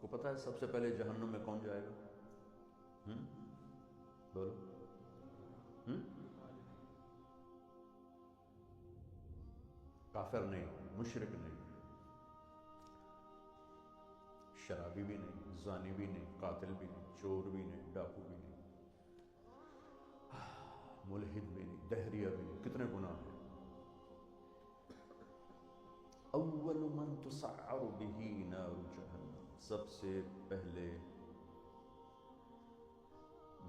کو پتہ ہے سب سے پہلے جہنم میں کون جائے گا؟ بولو. کافر نہیں، مشرک نہیں، شرابی بھی نہیں، زانی بھی نہیں، قاتل بھی نہیں، چور بھی نہیں، ڈاکو بھی نہیں، ملحد بھی نہیں، دہریہ بھی نہیں. کتنے گناہ ہیں. اول من تسعر به نار جہنم، سب سے پہلے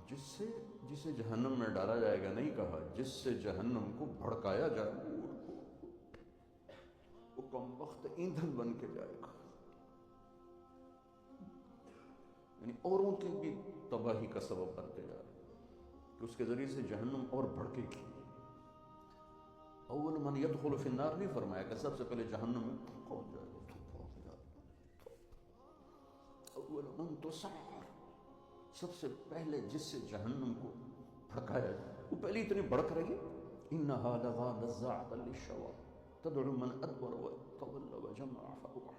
جسے جہنم میں ڈالا جائے گا، نہیں کہا جس سے جہنم کو بھڑکایا جائے، وہ کم وقت ایندھن بن کے جائے گا، یعنی اوروں کی بھی تباہی کا سبب بنتے جا رہا ہے کہ اس کے ذریعے سے جہنم اور بھڑکے گی. اول من يدخل فی النار نہیں فرمایا کہ سب سے پہلے جہنم میں کون جائے گا. اول من تسعر، سب سے پہلے جس سے جہنم کو بھڑکایا جائے، وہ پہلے اتنی بھڑک رہی. انها لظى نزاعة للشوى تدعو من ادبر وتولى وجمع فاوعى،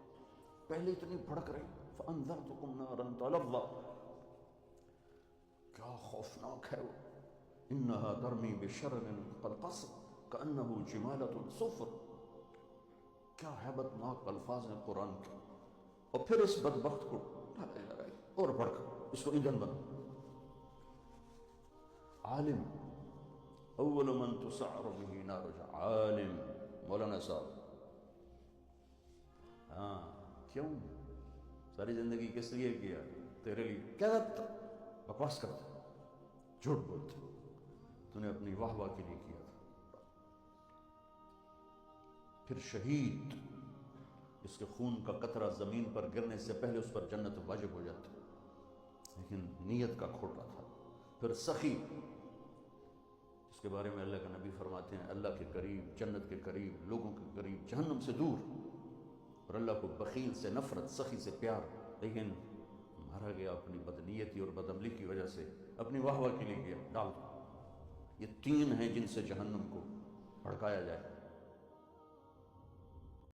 پہلے اتنی بھڑک رہی. فانذرتكم نارا تلظى، کیا خوفناک ہے وہ. انها ترمی بشرر كالقصر كأنه جمالة صفر، کیا ہیبت ناک الفاظ ہیں قرآن کے. اور پھر اس بدبخت کو ڈالا جا رہا ہے اور بڑھ کر اس کو ایندھن بنا. عالم، اول من تسعر به نار جہنم، عالم. مولانا صاحب، ہاں کیوں ساری زندگی کس لیے کیا؟ تیرے لیے. کیا کرتا؟ بکواس کرتا، جھوٹ بولتا. تو نے اپنی واہ واہ کے لیے کیا تھا. پھر شہید، اس کے خون کا قطرہ زمین پر گرنے سے پہلے اس پر جنت واجب ہو جاتی، لیکن نیت کا کھوٹا تھا. پھر سخی، اس کے بارے میں اللہ کا نبی فرماتے ہیں اللہ کے قریب، جنت کے قریب، لوگوں کے قریب، جہنم سے دور. اور اللہ کو بخیل سے نفرت، سخی سے پیار، لیکن مارا گیا اپنی بدنیتی اور بدعملی کی وجہ سے، اپنی واہ واہ کے لیے کیا ڈال دو. یہ تین ہیں جن سے جہنم کو بھڑکایا جائے.